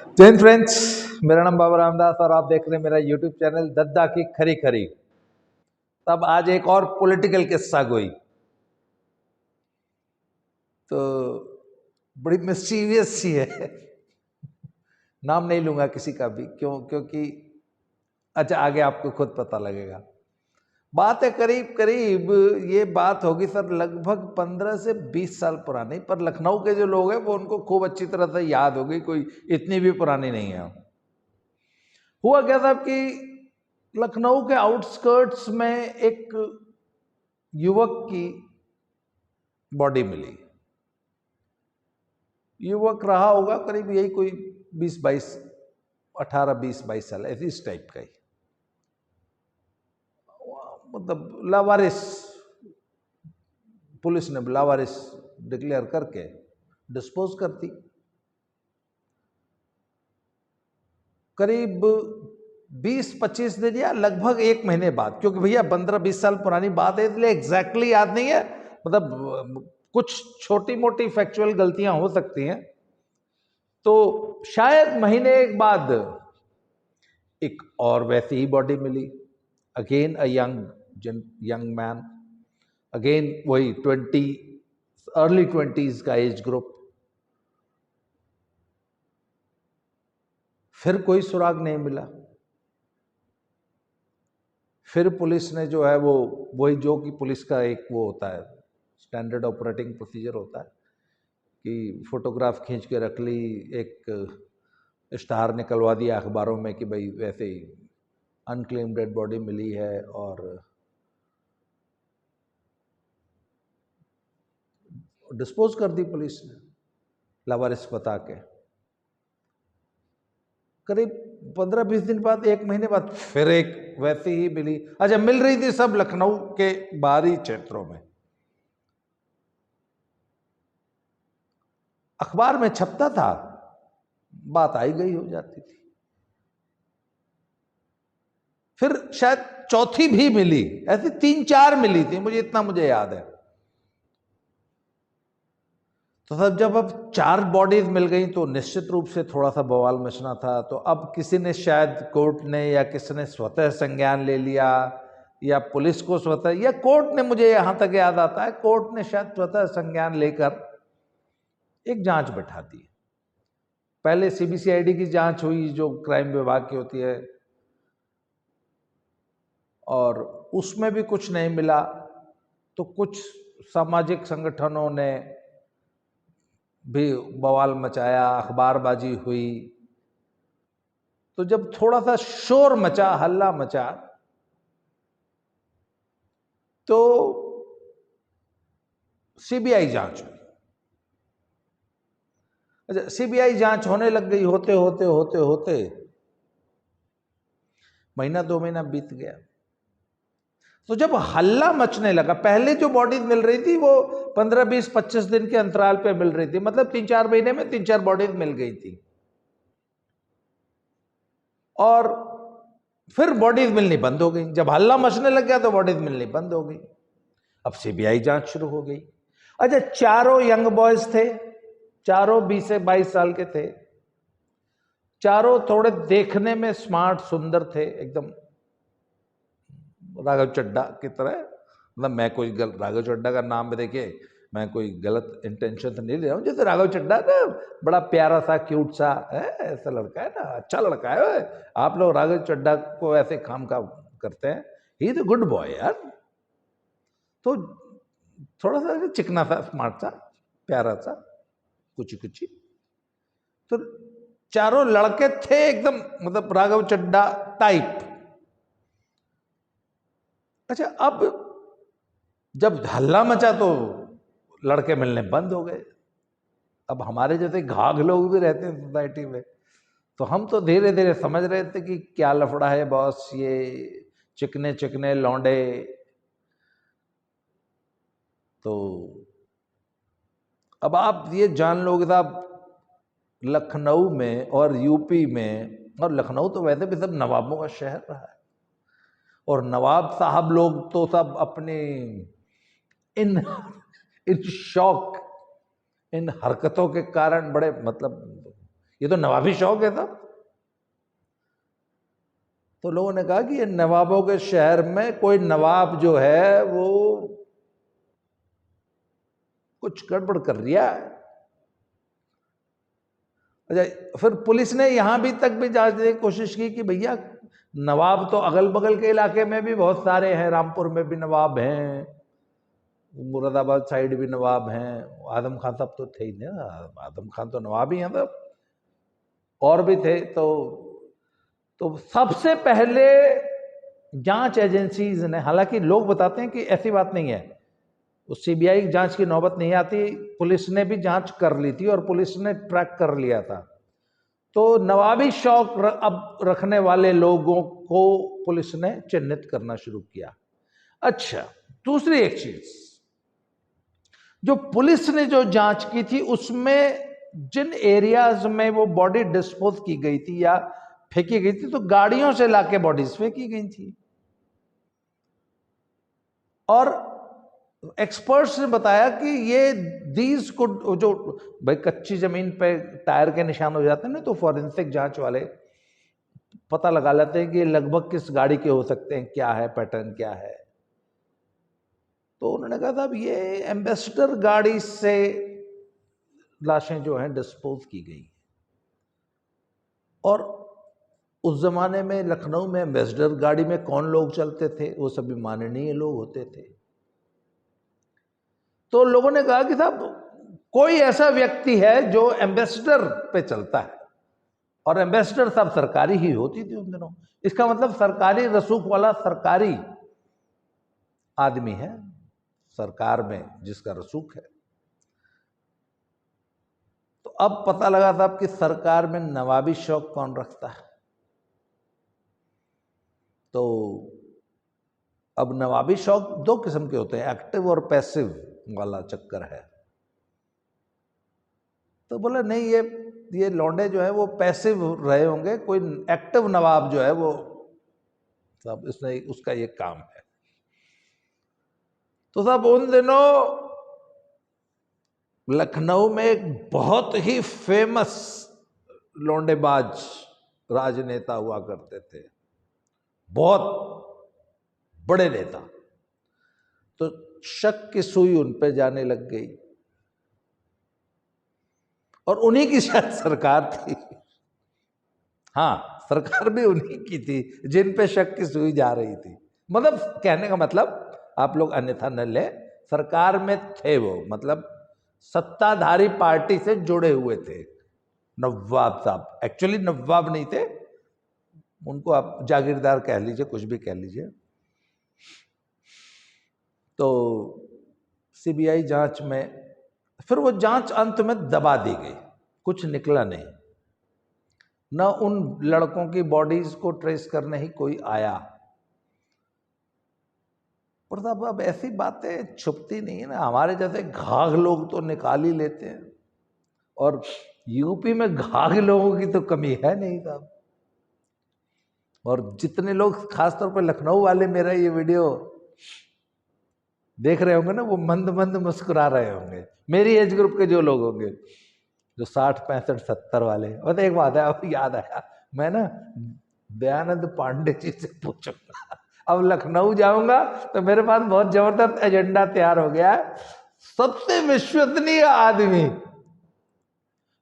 जय हिंद फ्रेंड्स, मेरा नाम बाबा रामदास और आप देख रहे हैं मेरा यूट्यूब चैनल दद्दा की खरी खरी। तब आज एक और पॉलिटिकल किस्सा गोई, तो बड़ी मिस्टीरियस सी है। नाम नहीं लूंगा किसी का भी, क्योंकि अच्छा आगे आपको खुद पता लगेगा। बात है करीब करीब, ये बात होगी सर लगभग 15 से 20 साल पुरानी, पर लखनऊ के जो लोग हैं वो उनको खूब अच्छी तरह से याद होगी, कोई इतनी भी पुरानी नहीं है। हुआ क्या था कि लखनऊ के आउटस्कर्ट्स में एक युवक की बॉडी मिली। युवक रहा होगा करीब यही कोई 20-22, 18-20-22 साल, ऐसी इस टाइप का ही, मतलब लावारिस। पुलिस ने लावारिस डिक्लेयर करके डिस्पोज कर दी। करीब 20-25 दिन या लगभग एक महीने बाद, क्योंकि भैया 15-20 साल पुरानी बात है इसलिए एग्जैक्टली याद नहीं है, मतलब कुछ छोटी मोटी फैक्चुअल गलतियां हो सकती हैं। तो शायद महीने एक बाद एक और वैसी ही बॉडी मिली, again a young man, again वही अर्ली 20s का एज ग्रुप। फिर कोई सुराग नहीं मिला। फिर पुलिस ने जो है वो वही जो कि पुलिस का एक वो होता है, स्टैंडर्ड ऑपरेटिंग प्रोसीजर होता है कि फोटोग्राफ खींच के रख ली, एक इश्तहार निकलवा दिया अखबारों में कि भाई वैसे ही अनक्लेम्ड डेड बॉडी मिली है, और डिस्पोज कर दी पुलिस ने लावारिस बता के। करीब 15-20 दिन बाद, एक महीने बाद फिर एक वैसी ही मिली। अच्छा, मिल रही थी सब लखनऊ के बाहरी क्षेत्रों में, अखबार में छपता था, बात आई गई हो जाती थी। फिर शायद चौथी भी मिली, ऐसी 3-4 मिली थी, मुझे याद है। तो तब जब अब 4 बॉडीज मिल गई तो निश्चित रूप से थोड़ा सा बवाल मचना था। तो अब किसी ने, शायद कोर्ट ने या किसी ने स्वतः संज्ञान ले लिया, या पुलिस को स्वतः, या कोर्ट ने, मुझे यहां तक याद आता है कोर्ट ने शायद स्वतः संज्ञान लेकर एक जांच बैठा दी। पहले सीबीसीआईडी की जांच हुई जो क्राइम विभाग की होती है, और उसमें भी कुछ नहीं मिला। तो कुछ सामाजिक संगठनों ने भी बवाल मचाया, अखबारबाजी हुई। तो जब थोड़ा सा शोर मचा, हल्ला मचा, तो सीबीआई जांच हुई। अच्छा, सीबीआई जांच होने लग गई, होते होते होते होते महीना 2 महीना बीत गया। तो जब हल्ला मचने लगा, पहले जो बॉडीज मिल रही थी वो 15-20-25 दिन के अंतराल पे मिल रही थी, मतलब 3-4 महीने में 3-4 बॉडीज मिल गई थी। और फिर बॉडीज मिलनी बंद हो गई। जब हल्ला मचने लग गया तो बॉडीज मिलनी बंद हो गई। अब सीबीआई जांच शुरू हो गई। अच्छा, चारों यंग बॉयज थे, चारों 20 से 22 साल के थे, चारों थोड़े देखने में स्मार्ट, सुंदर थे, एकदम राघव चड्ढा की तरह। मतलब मैं कोई राघव चड्ढा का नाम में देखिए, मैं कोई गलत इंटेंशन से नहीं ले रहा हूँ। जैसे राघव चड्ढा ना बड़ा प्यारा सा, क्यूट सा है, ऐसा लड़का है ना, अच्छा लड़का है। आप लोग राघव चड्ढा को ऐसे खाम खा करते हैं, he is a good boy यार। तो थोड़ा सा चिकना सा, स्मार्ट सा, प्यारा सा, कुछ कुछ। तो चारों लड़के थे एकदम, मतलब राघव चड्ढा टाइप। अच्छा, अब जब हल्ला मचा तो लड़के मिलने बंद हो गए। अब हमारे जैसे घाघ लोग भी रहते हैं सोसाइटी में, तो हम तो धीरे धीरे समझ रहे थे कि क्या लफड़ा है बॉस, ये चिकने चिकने लौंडे। तो अब आप ये जान लोगे साहब, लखनऊ में और यूपी में, और लखनऊ तो वैसे भी सब नवाबों का शहर रहा है, और नवाब साहब लोग तो सब अपने इन इन शौक, इन हरकतों के कारण बड़े, मतलब ये तो नवाबी शौक है साहब। तो लोगों ने कहा कि ये नवाबों के शहर में कोई नवाब जो है वो कुछ गड़बड़ कर रिया है। अच्छा, फिर पुलिस ने यहां भी तक भी जांचने की कोशिश की कि भैया नवाब तो अगल बगल के इलाके में भी बहुत सारे हैं, रामपुर में भी नवाब हैं, मुरादाबाद साइड भी नवाब हैं, आदम खान साहब तो थे ही ना, आदम खान तो नवाब ही हैं सब, और भी थे। तो सबसे पहले जांच एजेंसीज ने, हालांकि लोग बताते हैं कि ऐसी बात नहीं है, उस सीबीआई जांच की नौबत नहीं आती, पुलिस ने भी जांच कर ली थी और पुलिस ने ट्रैक कर लिया था। तो नवाबी शौक अब रखने वाले लोगों को पुलिस ने चिन्हित करना शुरू किया। अच्छा, दूसरी एक चीज, जो पुलिस ने जो जांच की थी उसमें जिन एरियाज में वो बॉडी डिस्पोज की गई थी या फेंकी गई थी, तो गाड़ियों से लाके बॉडीज फेंकी गई थी। और एक्सपर्ट्स ने बताया कि ये दीज को, जो भाई कच्ची जमीन पे टायर के निशान हो जाते हैं ना, तो फॉरेंसिक जांच वाले पता लगा लेते हैं कि लगभग किस गाड़ी के हो सकते हैं, क्या है पैटर्न क्या है। तो उन्होंने कहा था अब ये एम्बेसडर गाड़ी से लाशें जो हैं डिस्पोज की गई। और उस जमाने में लखनऊ में एम्बेसडर गाड़ी में कौन लोग चलते थे, वो सभी माननीय लोग होते थे। तो लोगों ने कहा कि साहब कोई ऐसा व्यक्ति है जो एम्बेसडर पे चलता है, और एम्बेसडर साहब सरकारी ही होती थी उन दिनों, इसका मतलब सरकारी रसूख वाला सरकारी आदमी है, सरकार में जिसका रसूख है। तो अब पता लगा साहब कि सरकार में नवाबी शौक कौन रखता है। तो अब नवाबी शौक दो किस्म के होते हैं, एक्टिव और पैसिव वाला चक्कर है। तो बोला नहीं, ये लौंडे जो है वो पैसिव रहे होंगे, कोई एक्टिव नवाब जो है वो सब इसने उसका ये काम है। तो साहब उन दिनों लखनऊ में एक बहुत ही फेमस लौंडेबाज राजनेता हुआ करते थे, बहुत बड़े नेता। तो शक की सुई उन पे जाने लग गई, और उन्हीं की शायद सरकार थी। हाँ, सरकार भी उन्हीं की थी जिन पे शक की सुई जा रही थी। मतलब कहने का मतलब, आप लोग अन्यथा न ले, सरकार में थे वो, मतलब सत्ताधारी पार्टी से जुड़े हुए थे नवाब साहब। एक्चुअली नवाब नहीं थे, उनको आप जागीरदार कह लीजिए, कुछ भी कह लीजिए। तो सीबीआई जांच में फिर वो जांच अंत में दबा दी गई, कुछ निकला नहीं, न उन लड़कों की बॉडीज को ट्रेस करने ही कोई आया। पर साहब अब ऐसी बातें छुपती नहीं है ना, हमारे जैसे घाघ लोग तो निकाल ही लेते हैं, और यूपी में घाघ लोगों की तो कमी है नहीं साहब। और जितने लोग खासतौर पर लखनऊ वाले मेरा ये वीडियो देख रहे होंगे ना, वो मंद मंद मुस्कुरा रहे होंगे, मेरी एज ग्रुप के जो लोग होंगे, जो 60 65 70 वाले। और एक बात है, अब याद आया, मैं ना दयानंद पांडे जी से पूछूंगा, अब लखनऊ जाऊंगा तो मेरे पास बहुत जबरदस्त एजेंडा तैयार हो गया है। सबसे विश्वसनीय आदमी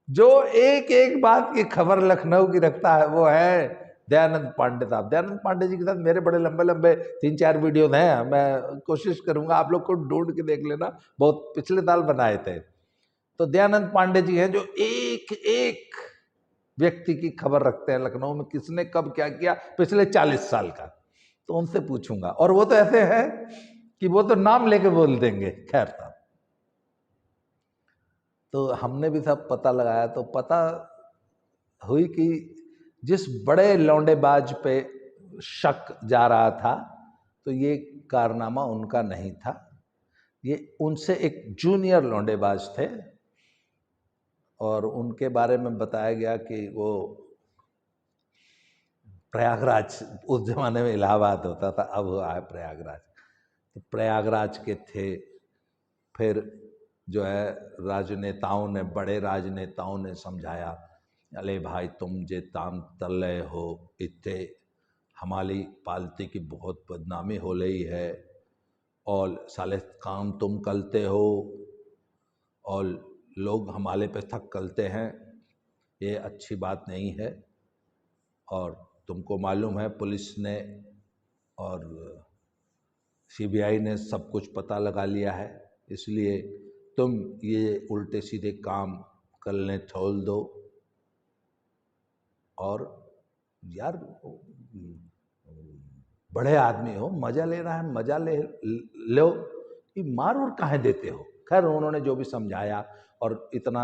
जो एक एक बात की खबर लखनऊ की रखता है वो है दयानंद पांडे साहब। दयानंद पांडे जी के साथ मेरे बड़े लंबे लंबे 3-4 वीडियो हैं, मैं कोशिश करूंगा आप लोग को ढूंढ के देख लेना, बहुत पिछले साल बनाए थे। तो दयानंद पांडे जी हैं जो एक एक व्यक्ति की खबर रखते हैं लखनऊ में, किसने कब क्या किया पिछले 40 साल का। तो उनसे पूछूंगा, और वो तो ऐसे है कि वो तो नाम लेके बोल देंगे। खैर साहब, तो हमने भी सब पता लगाया, तो पता हुई कि जिस बड़े लौंडेबाज पे शक जा रहा था, तो ये कारनामा उनका नहीं था, ये उनसे एक जूनियर लौंडेबाज थे। और उनके बारे में बताया गया कि वो प्रयागराज, उस जमाने में इलाहाबाद होता था, अब हुआ है प्रयागराज, तो प्रयागराज के थे। फिर जो है राजनेताओं ने, बड़े राजनेताओं ने समझाया अले भाई तुम जे ताम तले हो, इत्ते हमारी पालती की बहुत बदनामी हो रही है, और साले काम तुम करते हो और लोग हमारे पे थक करते हैं, ये अच्छी बात नहीं है। और तुमको मालूम है पुलिस ने और सीबीआई ने सब कुछ पता लगा लिया है, इसलिए तुम ये उल्टे सीधे काम करने छोड़ दो। और यार बड़े आदमी हो, मजा ले रहा है, मजा ले लो, ये मार और काहे देते हो। खैर उन्होंने जो भी समझाया, और इतना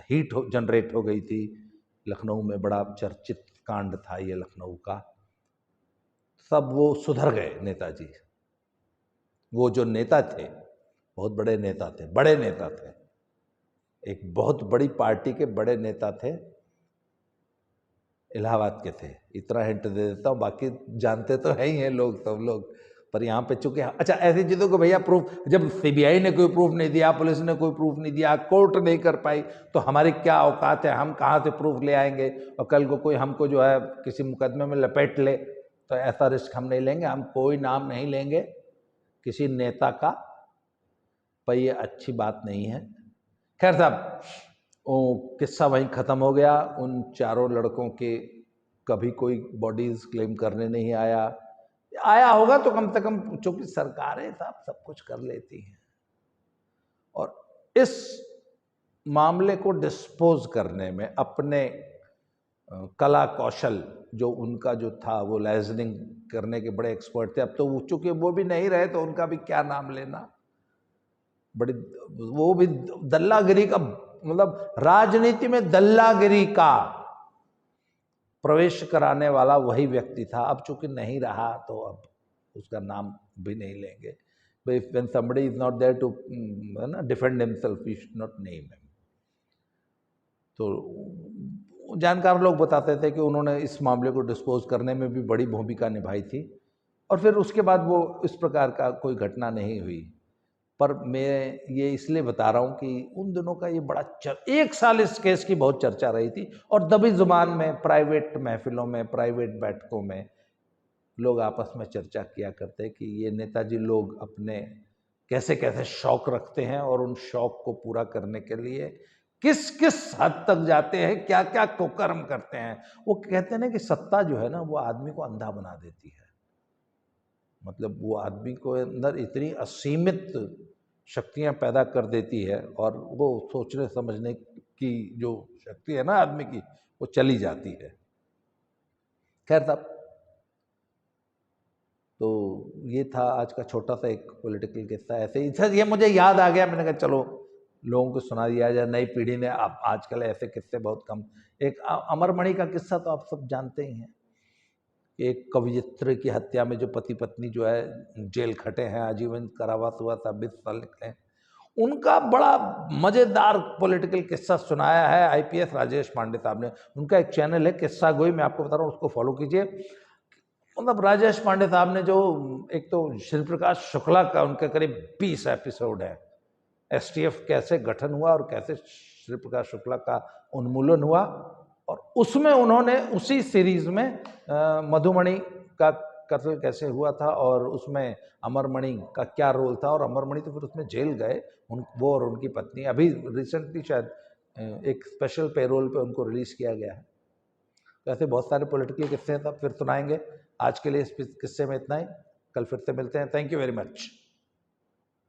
हीट जनरेट हो गई थी लखनऊ में, बड़ा चर्चित कांड था ये लखनऊ का। सब वो सुधर गए नेताजी। वो जो नेता थे, बहुत बड़े नेता थे, बड़े नेता थे, एक बहुत बड़ी पार्टी के बड़े नेता थे, इलाहाबाद के थे। इतना हिंट दे देता हूँ, बाकी जानते तो है ही हैं लोग, सब लोग, पर यहाँ पे चुके। अच्छा, ऐसी चीज़ों को भैया प्रूफ, जब सीबीआई ने कोई प्रूफ नहीं दिया, पुलिस ने कोई प्रूफ नहीं दिया, कोर्ट नहीं कर पाई, तो हमारी क्या औकात है, हम कहाँ से प्रूफ ले आएंगे। और कल को कोई हमको जो है किसी मुकदमे में लपेट ले, तो ऐसा रिस्क हम नहीं लेंगे। हम कोई नाम नहीं लेंगे किसी नेता का, पर ये अच्छी बात नहीं है। खैर साहब, वो किस्सा वहीं ख़त्म हो गया। उन चारों लड़कों के कभी कोई बॉडीज़ क्लेम करने नहीं आया। आया होगा तो कम से कम, चूंकि सरकारें साहब सब कुछ कर लेती हैं, और इस मामले को डिस्पोज करने में अपने कला कौशल जो उनका जो था, वो लाइजनिंग करने के बड़े एक्सपर्ट थे। अब तो चूंकि वो भी नहीं रहे तो उनका भी क्या नाम लेना। बड़ी, वो भी दल्लागिरी का, मतलब राजनीति में दल्लागिरी का प्रवेश कराने वाला वही व्यक्ति था। अब चूंकि नहीं रहा तो अब उसका नाम भी नहीं लेंगे। When somebody is not there to defend himself, we should not name him. तो जानकार लोग बताते थे कि उन्होंने इस मामले को डिस्पोज करने में भी बड़ी भूमिका निभाई थी, और फिर उसके बाद वो इस प्रकार का कोई घटना नहीं हुई। पर मैं ये इसलिए बता रहा हूँ कि उन दिनों का ये बड़ा एक साल इस केस की बहुत चर्चा रही थी, और दबी जुबान में, प्राइवेट महफिलों में, प्राइवेट बैठकों में लोग आपस में चर्चा किया करते कि ये नेताजी लोग अपने कैसे कैसे शौक रखते हैं, और उन शौक को पूरा करने के लिए किस किस हद तक जाते हैं, क्या क्या कुकर्म करते हैं। वो कहते हैं ना कि सत्ता जो है ना, वो आदमी को अंधा बना देती है। मतलब वो आदमी को अंदर इतनी असीमित शक्तियां पैदा कर देती है, और वो सोचने समझने की जो शक्ति है ना आदमी की, वो चली जाती है। खैर साहब, तो ये था आज का छोटा सा एक पॉलिटिकल किस्सा। ऐसे ही सर ये मुझे याद आ गया, मैंने कहा चलो लोगों को सुना दिया जाए। नई पीढ़ी ने, अब आजकल ऐसे किस्से बहुत कम। एक अमरमणि का किस्सा तो आप सब जानते ही हैं। एक कवयित्री की हत्या में जो पति पत्नी जो है जेल खटे हैं, आजीवन कारावास हुआ था, 20 साल निकले। उनका बड़ा मजेदार पॉलिटिकल किस्सा सुनाया है आईपीएस राजेश पांडे साहब ने। उनका एक चैनल है किस्सा गोई, मैं आपको बता रहा हूँ, उसको फॉलो कीजिए। मतलब राजेश पांडे साहब ने जो, एक तो श्री प्रकाश शुक्ला का उनके करीब 20 एपिसोड है, एसटीएफ कैसे गठन हुआ और कैसे श्री प्रकाश शुक्ला का उन्मूलन हुआ, और उसमें उन्होंने उसी सीरीज में मधुमणि का कत्ल कैसे हुआ था, और उसमें अमरमणि का क्या रोल था। और अमरमणि तो फिर उसमें जेल गए, वो और उनकी पत्नी। अभी रिसेंटली शायद एक स्पेशल पेरोल पे उनको रिलीज किया गया है। तो ऐसे बहुत सारे पॉलिटिकल किस्से हैं, तब फिर सुनाएंगे। आज के लिए इस किस्से में इतना ही, कल फिर से मिलते हैं। Thank you very much.